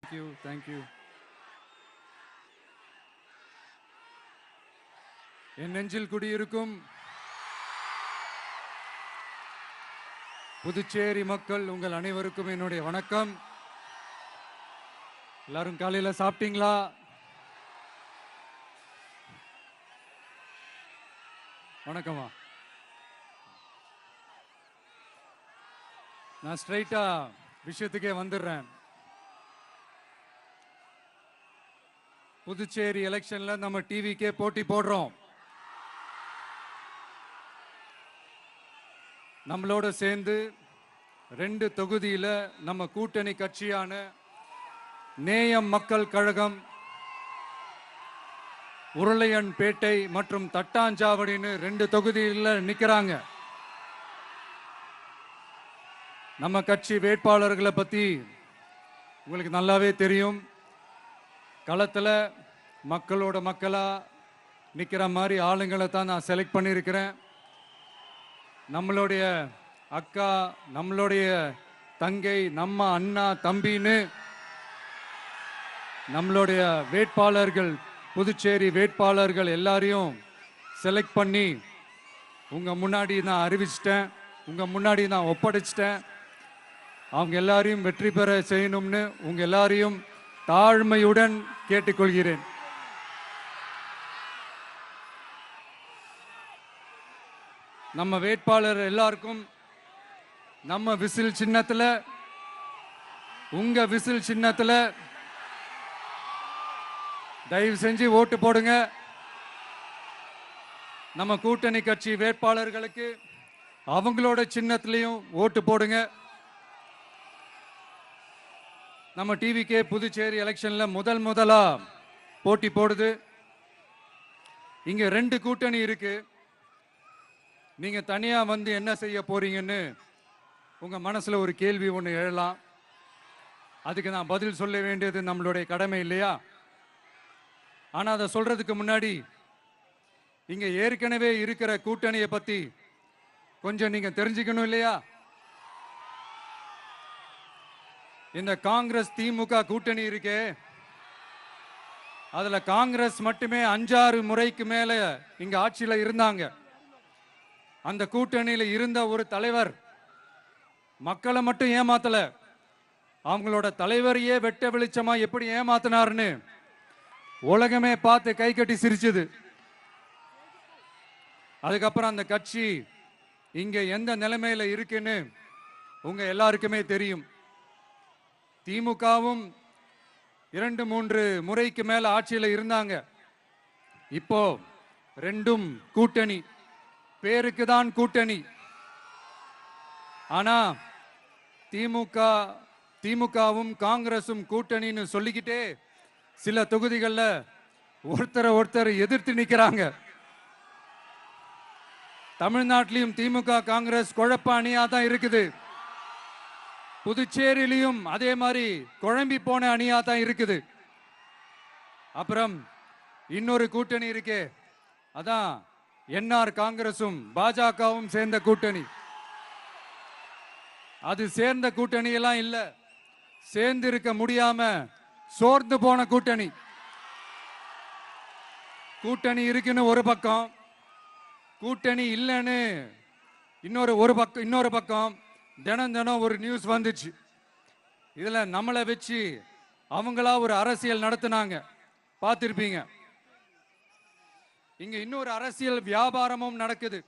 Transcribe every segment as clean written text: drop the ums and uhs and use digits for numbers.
Thank you. என் நெஞ்சில் குடியிருக்கும் புதுச்சேரி மக்கள் உங்கள் அனைவருக்கும் என்னுடைய வணக்கம். எல்லாரும் காலையில சாப்பிட்டீங்களா? வணக்கமா. நான் ஸ்ட்ரைட்டா விஷயத்துக்கே வந்துடுறேன். புதுச்சேரி எலெக்ஷன்ல நம்ம டிவிக்கே போட்டி போடுறோம். நம்மளோட சேர்ந்து 2 தொகுதியில நம்ம கூட்டணி கட்சியான நேயம் மக்கள் கழகம், உருளையன்பேட்டை மற்றும் தட்டாஞ்சாவடின்னு 2 தொகுதியில் நிக்கிறாங்க. நம்ம கட்சி வேட்பாளர்களை பத்தி உங்களுக்கு நல்லாவே தெரியும். களத்துல மக்களோட மக்களா நிக்கிற மாதிரி ஆளுங்களை தான் நான் செலக்ட் பண்ணியிருக்கிறேன். நம்மளுடைய அக்கா, நம்மளுடைய தங்கை, நம்ம அண்ணா தம்பின்னு நம்மளுடைய வேட்பாளர்கள், புதுச்சேரி வேட்பாளர்கள் எல்லாரையும் செலக்ட் பண்ணி உங்க முன்னாடி நான் அறிவிச்சிட்டேன், உங்க முன்னாடி நான் ஒப்படைச்சிட்டேன். அவங்க எல்லாரையும் வெற்றி பெற செய்யணும்னு உங்க எல்லாரையும் தாழ்மையுடன் கேட்டுக்கொள்கிறேன். நம்ம வேட்பாளர் எல்லாருக்கும் நம்ம விசில் சின்னத்துல, உங்க விசில் சின்னத்துல தயவு செஞ்சு ஓட்டு போடுங்க. நம்ம கூட்டணி கட்சி வேட்பாளர்களுக்கு அவங்களோட சின்னத்திலையும் ஓட்டு போடுங்க. நம்ம டிவிக்கே புதுச்சேரி எலெக்ஷன்ல முதலா போட்டி போடுது. இங்க 2 கூட்டணி இருக்கு. நீங்க தனியா வந்து என்ன செய்ய போறீங்கன்னு உங்க மனசுல ஒரு கேள்வி ஒன்று எழலாம். அதுக்கு நான் பதில் சொல்ல வேண்டியது நம்மளுடைய கடமை இல்லையா? ஆனா அதை சொல்றதுக்கு முன்னாடி இங்க ஏற்கனவே இருக்கிற கூட்டணியை பத்தி கொஞ்சம் நீங்க தெரிஞ்சுக்கணும் இல்லையா? இந்த காங்கிரஸ் திமுக கூட்டணி இருக்கே, அதுல காங்கிரஸ் மட்டுமே 5-6 முறைக்கு மேல இங்க ஆட்சியில இருந்தாங்க. அந்த கூட்டணியில இருந்த ஒரு தலைவர் மக்களை மட்டும் ஏமாத்தல, அவங்களோட தலைவரையே வெட்ட வெளிச்சமா எப்படி ஏமாத்தினார்னு உலகமே பார்த்து கை கட்டி சிரிச்சது. அதுக்கப்புறம் அந்த கட்சி இங்க எந்த நிலைமையில இருக்குன்னு உங்க எல்லாருக்குமே தெரியும். திமுகவும் 2-3 முறைக்கு மேல ஆட்சியில இருந்தாங்க. இப்போ 2ம் கூட்டணி, பேருக்கு தான் கூட்டணி. ஆனா திமுகவும் காங்கிரசும் கூட்டணின்னு சொல்லிக்கிட்டே சில தொகுதிகளில் ஒருத்தரை எதிர்த்து நிற்கிறாங்க. தமிழ்நாட்டிலையும் திமுக காங்கிரஸ் குழப்ப அணியா தான் இருக்குது. புதுச்சேரியிலையும் அதே மாதிரி குழம்பி போன அணியா தான் இருக்குது. அப்புறம் இன்னொரு கூட்டணி இருக்கே, அதான் என்ஆர் காங்கிரசும் பாஜகவும் சேர்ந்த கூட்டணி. அது சேர்ந்த கூட்டணி எல்லாம் இல்ல, சேர்ந்து இருக்க முடியாம சோர்ந்து போன கூட்டணி. கூட்டணி இருக்குன்னு ஒரு பக்கம், கூட்டணி இல்லைன்னு இன்னொரு பக்கம் தினம் ஒரு நியூஸ் வந்துச்சு. இதுல நம்மளை வச்சு அவங்களா ஒரு அரசியல் நடத்தினாங்க, பார்த்திருப்பீங்க. இங்க இன்னொரு அரசியல் வியாபாரமும் நடக்குது.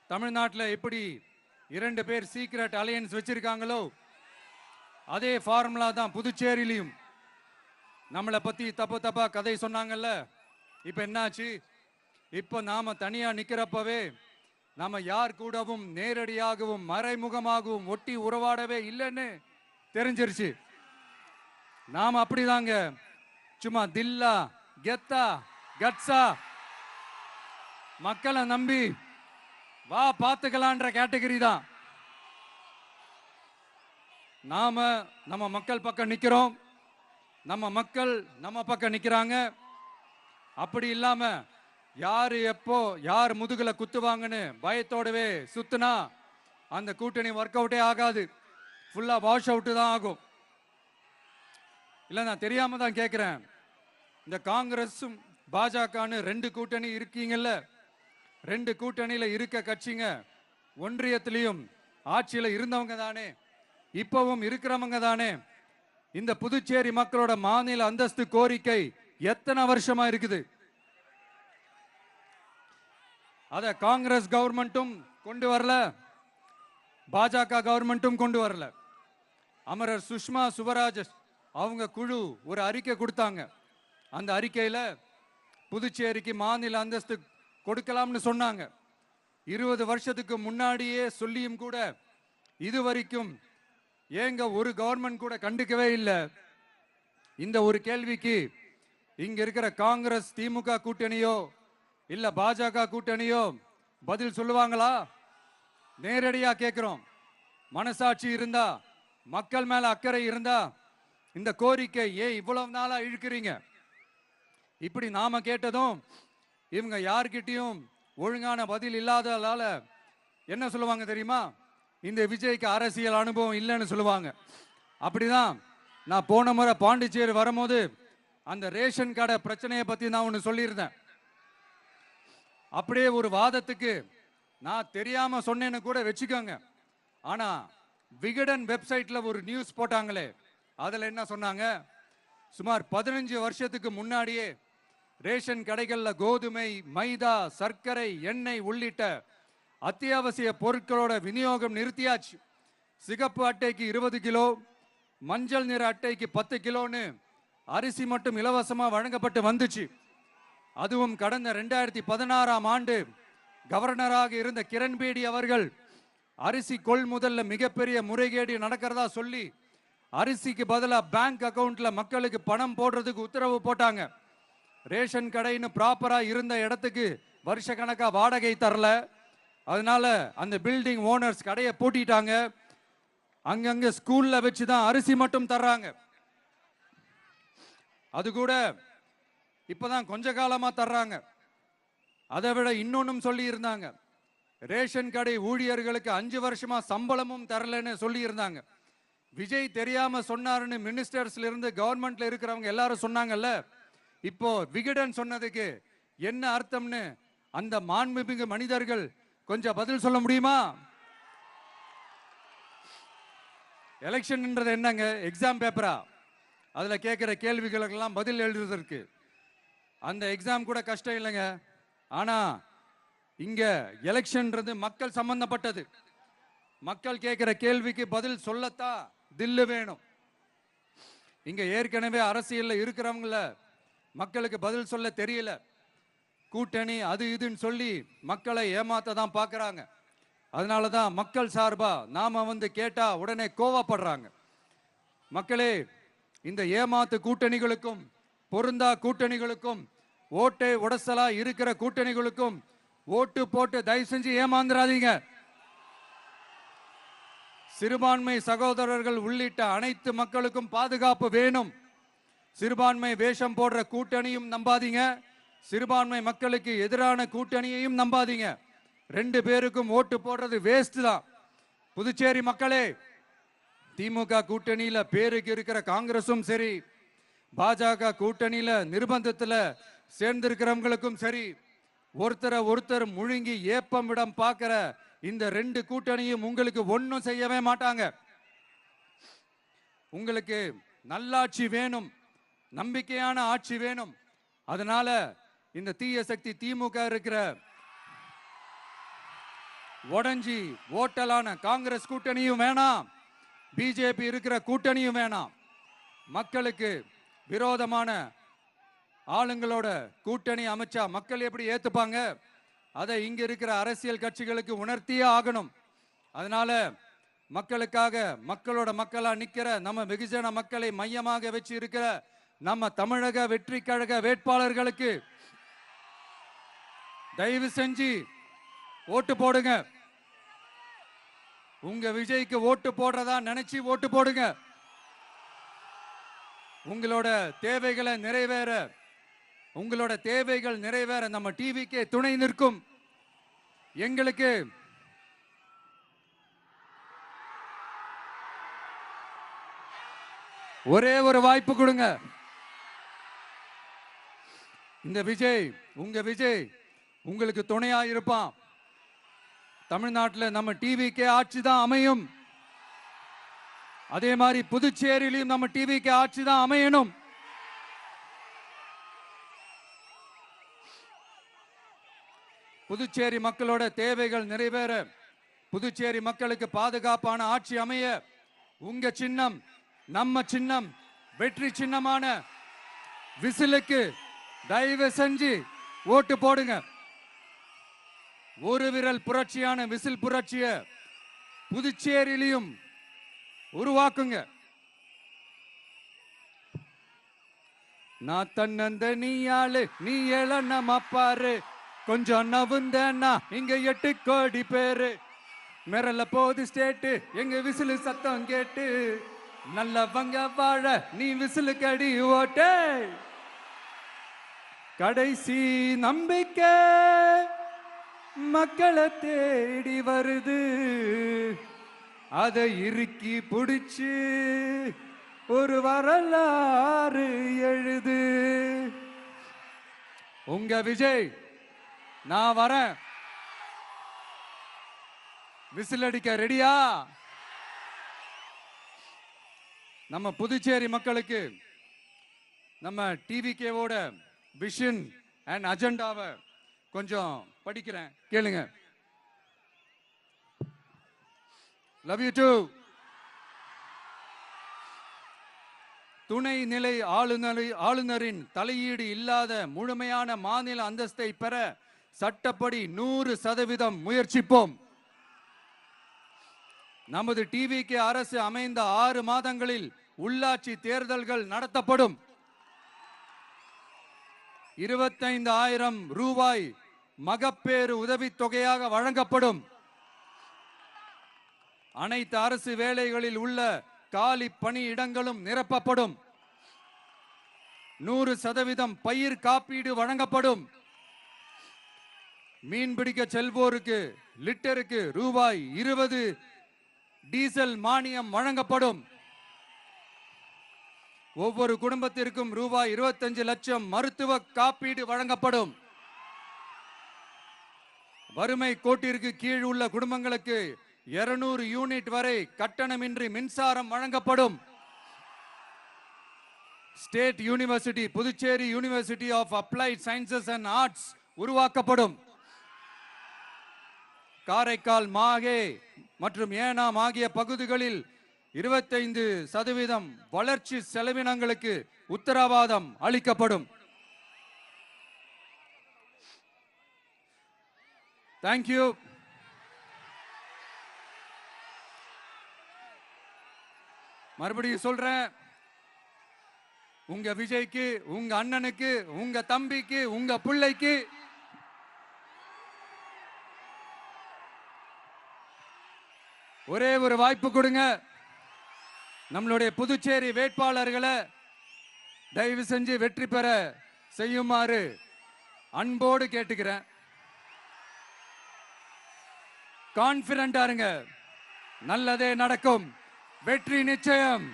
தமிழ்நாட்டில் எப்படி 2 பேர் சீக்ரெட் அலையன்ஸ் வச்சிருக்காங்களோ, அதே ஃபார்முலா தான் புதுச்சேரியிலையும். நம்மளை பத்தி தப்பா கதை சொன்னாங்கல்ல, இப்ப என்னாச்சு? இப்ப நாம தனியா நிக்கிறப்பவே நாம யார் கூடவும் நேரடியாகவும் மறைமுகமாகவும் ஒட்டி உறவாடவே இல்லைன்னு தெரிஞ்சிருச்சு. நாம அப்படிதாங்க, சும்மா தில்லா கெத்தா கட்ஸா மக்களை நம்பி வா பார்த்துக்கலான்ற கேட்டகரி தான். நாம நம்ம மக்கள் பக்கம் நிக்கிறோம், நம்ம மக்கள் நம்ம பக்கம் நிக்கிறாங்க. அப்படி இல்லாம யாரு எப்போ யார் முதுகுல குத்துவாங்கன்னு பயத்தோடவே சுத்துனா அந்த கூட்டணி ஒர்க் அவுட்டே ஆகாது, ஃபுல்லா வாஷ் அவுட் தான் ஆகும். இல்ல நான் தெரியாம தான் கேட்கிறேன். இந்த காங்கிரஸும் பாஜகன்னு ரெண்டு கூட்டணி இருக்கீங்கல்ல, ரெண்டு கூட்டணியில இருக்க கட்சிங்க ஒன்றியத்திலையும் ஆட்சியில இருந்தவங்க தானே, இப்பவும் இருக்கிறவங்க தானே. இந்த புதுச்சேரி மக்களோட மாநில அந்தஸ்து கோரிக்கை எத்தனை வருஷமா இருக்குது? அத காங்கிரஸ் கவர்மெண்ட்டும் கொண்டு வரல, பாஜக கவர்மெண்ட்டும் கொண்டு வரல. அமரர் சுஷ்மா சுவராஜ் அவங்க குழு ஒரு அறிக்கை கொடுத்தாங்க. அந்த அறிக்கையில புதுச்சேரிக்கு மாநில அந்தஸ்து கொடுக்கலாம்னு சொன்னாங்க. 20 வருஷத்துக்கு முன்னாடியே சொல்லியும் கூட இதுவரைக்கும் ஏங்க ஒரு கவர்மெண்ட் கூட கண்டுக்கவே இல்லை. இந்த ஒரு கேள்விக்கு இங்க இருக்கிற காங்கிரஸ் திமுக கூட்டணியோ இல்ல பாஜக கூட்டணியோ பதில் சொல்லுவாங்களா? நேரடியா கேட்கிறோம். மனசாட்சி இருந்தா, மக்கள் மேல அக்கறை இருந்தா இந்த கோரிக்கை ஏன் இவ்வளவு நாளா இழுக்கிறீங்க? இப்படி நாம கேட்டதும் இவங்க யார்கிட்டயும் ஒழுங்கான பதில் இல்லாததால என்ன சொல்லுவாங்க தெரியுமா? இந்த விஜய்க்கு அரசியல் அனுபவம் இல்லைன்னு சொல்லுவாங்க. அப்படிதான் நான் போன முறை பாண்டிச்சேரி வரும்போது அந்த ரேஷன் கடை பிரச்சனையை பத்தி நான் ஒன்று சொல்லியிருந்தேன். அப்படியே ஒரு வாதத்துக்கு நான் தெரியாம சொன்னேன்னு கூட வச்சுக்கோங்க. ஆனா விகடன் வெப்சைட்ல ஒரு நியூஸ் போட்டாங்களே, அதுல என்ன சொன்னாங்க? சுமார் 15 வருஷத்துக்கு முன்னாடியே ரேஷன் கடைகள்ல கோதுமை, மைதா, சர்க்கரை, எண்ணெய் உள்ளிட்ட அத்தியாவசிய பொருட்களோட விநியோகம் நிறுத்தியாச்சு. சிகப்பு அட்டைக்கு 20 கிலோ, மஞ்சள் நிற அட்டைக்கு 10 கிலோன்னு அரிசி மட்டும் இலவசமா வழங்கப்பட்டு வந்துச்சு. அதுவும் கடந்த 2016ஆம் ஆண்டு கவர்னராக இருந்த கிரண்பேடி அவர்கள் அரிசி கொள்முதல்ல மிகப்பெரிய முறைகேடு நடக்கிறதா சொல்லி அரிசிக்கு பதிலாக பேங்க் அக்கவுண்ட்ல மக்களுக்கு பணம் போடுறதுக்கு உத்தரவு போட்டாங்க. ரேஷன் கடைன்னு ப்ராப்பரா இருந்த இடத்துக்கு வருஷ கணக்கா வாடகை தரல. அதனால அந்த பில்டிங் ஓனர்ஸ் கடையை பூட்டிட்டாங்க. அங்கங்க ஸ்கூல்ல வச்சுதான் அரிசி மட்டும் தர்றாங்க. அது கூட இப்பதான் கொஞ்ச காலமா தர்றாங்க. அதை விட இன்னொன்னும் சொல்லி இருந்தாங்க, ரேஷன் கடை ஊழியர்களுக்கு 5 வருஷமா சம்பளமும் தரலன்னு சொல்லி இருந்தாங்க. விஜய் தெரியாம சொன்னாருன்னு மினிஸ்டர்ஸ்ல இருந்து கவர்மெண்ட்ல இருக்கிறவங்க எல்லாரும் சொன்னாங்கல்ல. இப்போ விகடன் சொன்னதுக்கு என்ன அர்த்தம்னு அந்த மாண்புமிகு மனிதர்கள் கொஞ்சம் பதில் சொல்ல முடியுமா? எலெக்ஷன்ன்றது என்னங்க? எக்ஸாம் பேப்பரா? அதுல கேட்கிற கேள்விகளுக்கெல்லாம் பதில் எழுதுவதற்கு அந்த எக்ஸாம் கூட கஷ்டம் இல்லைங்க. ஆனா இங்க எலெக்ஷன்ன்றது மக்கள் சம்பந்தப்பட்டது. மக்கள் கேட்கிற கேள்விக்கு பதில் சொல்லத்தான் தில்லு வேணும். இங்க ஏற்கனவே அரசியல்ல இருக்கிறவங்கள மக்களுக்கு பதில் சொல்ல தெரியல. கூட்டணி அது இதுன்னு சொல்லி மக்களை ஏமாத்த தான் பார்க்கறாங்க. அதனாலதான் மக்கள் சார்பா நாம வந்து கேட்டா உடனே கோவப்படுறாங்க. மக்களே, இந்த ஏமாத்து கூட்டணிகளுக்கும் பொருந்தா கூட்டணிகளுக்கும் ஓட்டை உடசலா இருக்கிற கூட்டணிகளுக்கும் ஓட்டு போட்டு தயவு செஞ்சு ஏமாந்துடாதீங்க. சிறுபான்மை சகோதரர்கள் உள்ளிட்ட அனைத்து மக்களுக்கும் பாதுகாப்பு வேணும். சிறுபான்மை வேஷம் போடுற கூட்டணியும் நம்பாதீங்க, சிறுபான்மை மக்களுக்கு எதிரான கூட்டணியையும் நம்பாதீங்க. 2 பேருக்கும் ஓட்டு போடுறது வேஸ்ட் தான். புதுச்சேரி மக்களே, திமுக கூட்டணியில பேருக்கு இருக்கிற காங்கிரசும் சரி, பாஜக கூட்டணியில நிர்பந்தத்துல சேர்ந்திருக்கிறவங்களுக்கும் சரி, ஒருத்தர் முழுங்கி ஏப்பம் விடம் பார்க்கிற இந்த 2 கூட்டணியும் உங்களுக்கு ஒன்னும் செய்யவே மாட்டாங்க. உங்களுக்கு நல்லாட்சி வேணும், நம்பிக்கையான ஆட்சி வேணும். அதனால இந்த தீய சக்தி திமுக இருக்கிற உடஞ்சி ஓட்டலான காங்கிரஸ் கூட்டணியும் வேணாம், பிஜேபி இருக்கிற கூட்டணியும் வேணாம். மக்களுக்கு விரோதமான ஆளுங்களோட கூட்டணி அமைச்சா மக்கள் எப்படி ஏத்துப்பாங்க? அதை இங்க இருக்கிற அரசியல் கட்சிகளுக்கு உணர்த்தியே ஆகணும். அதனால மக்களுக்காக மக்களோட மக்களா நிக்கிற நம்ம வெகுஜன மக்களை மையமாக வச்சு இருக்கிற நம்ம தமிழக வெற்றி கழக வேட்பாளர்களுக்கு தயவு செஞ்சு ஓட்டு போடுங்க. உங்க விஜய்க்கு ஓட்டு போடுறதா நினைச்சு ஓட்டு போடுங்க. உங்களோட தேவைகளை நிறைவேற, உங்களோட தேவைகள் நிறைவேற நம்ம டிவிக்கே துணை நிற்கும். எங்களுக்கு ஒரே ஒரு வாய்ப்பு கொடுங்க. இந்த விஜய், உங்க விஜய் உங்களுக்கு துணையா இருப்பான். தமிழ்நாட்டில் நம்ம டிவிக்கே ஆட்சி தான் அமையும். அதே மாதிரி புதுச்சேரியிலும் நம்ம டிவிக்கு ஆட்சி தான் அமையணும். புதுச்சேரி மக்களோட தேவைகள் நிறைவேற, புதுச்சேரி மக்களுக்கு பாதுகாப்பான ஆட்சி அமைய உங்க சின்னம், நம்ம சின்னம், வெற்றி சின்னமான விசிலுக்கு தயவு செஞ்சு ஓட்டு போடுங்க. ஒரு விரல் புரட்சியான விசில் புரட்சிய புதுச்சேரியிலும் உருவாக்குங்க. நான் தன்னந்த நீயாளு, நீ எழ பாரு, கொஞ்சம் நவுந்தனா இங்க 8 கோடி பேரு. மிரல போது ஸ்டேட்டு எங்க விசிலு சத்தம் கேட்டு, நல்லவங்க வாழ நீ விசிலுக்கு அடி ஓட்டே. கடைசி நம்பிக்கை மக்களை தேடி வருது, அதை இறுக்கி பிடிச்சு ஒரு வரலாறு எழுது. உங்க விஜய், நான் வரேன். விசில் அடிக்க ரெடியா? நம்ம புதுச்சேரி மக்களுக்கு நம்ம டிவிகேவோட விஷன் அண்ட் அஜெண்டாவை கொஞ்சம் படிக்கிறேன், கேளுங்க. Love you too. துணை நிலை ஆளுநரின் தலையீடு இல்லாத முழுமையான மாநில அந்தஸ்தை பெற சட்டப்படி 100% முயற்சிப்போம். நமது டிவிகே அரசு அமைந்த 6 மாதங்களில் உள்ளாட்சி தேர்தல்கள் நடத்தப்படும். 25,000 ரூபாய் மகப்பேறு உதவித்தொகையாக வழங்கப்படும். அனைத்து அரசு வேலைகளில் உள்ள காலி பணியிடங்களும் நிரப்பப்படும். 100% பயிர் காப்பீடு வழங்கப்படும். மீன்பிடிக்க செல்வோருக்கு லிட்டருக்கு ரூபாய் 20 டீசல் மானியம் வழங்கப்படும். ஒவ்வொரு குடும்பத்திற்கும் ரூபாய் 25 லட்சம் மருத்துவ காப்பீடு வழங்கப்படும். வறுமை கோட்டிற்கு கீழ் உள்ள குடும்பங்களுக்கு 200 யூனிட் வரை கட்டணமின்றி மின்சாரம் வழங்கப்படும். State university, Puducherry university of applied sciences and arts உருவாக்கப்படும். காரைக்கால், மாஹே மற்றும் ஏனாம் ஆகிய பகுதிகளில் 25% வளர்ச்சி செலவினங்களுக்கு உத்தரவாதம் அளிக்கப்படும். தேங்க்யூ. மறுபடியும் சொல்றேன், உங்க விஜய்க்கு, உங்க அண்ணனுக்கு, உங்க தம்பிக்கு, உங்க பிள்ளைக்கு ஒரே ஒரு வாய்ப்பு கொடுங்க. நம்மளுடைய புதுச்சேரி வேட்பாளர்களை தயவு செஞ்சு வெற்றி பெற செய்யுமாறு அன்போடு கேட்டுக்கிறேன். கான்பிடண்டா இருங்க, நல்லதே நடக்கும், வெற்றி நிச்சயம்.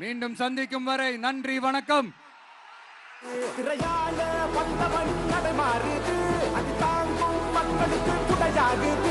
மீண்டும் சந்திக்கும் வரை நன்றி, வணக்கம். மக்களுக்கு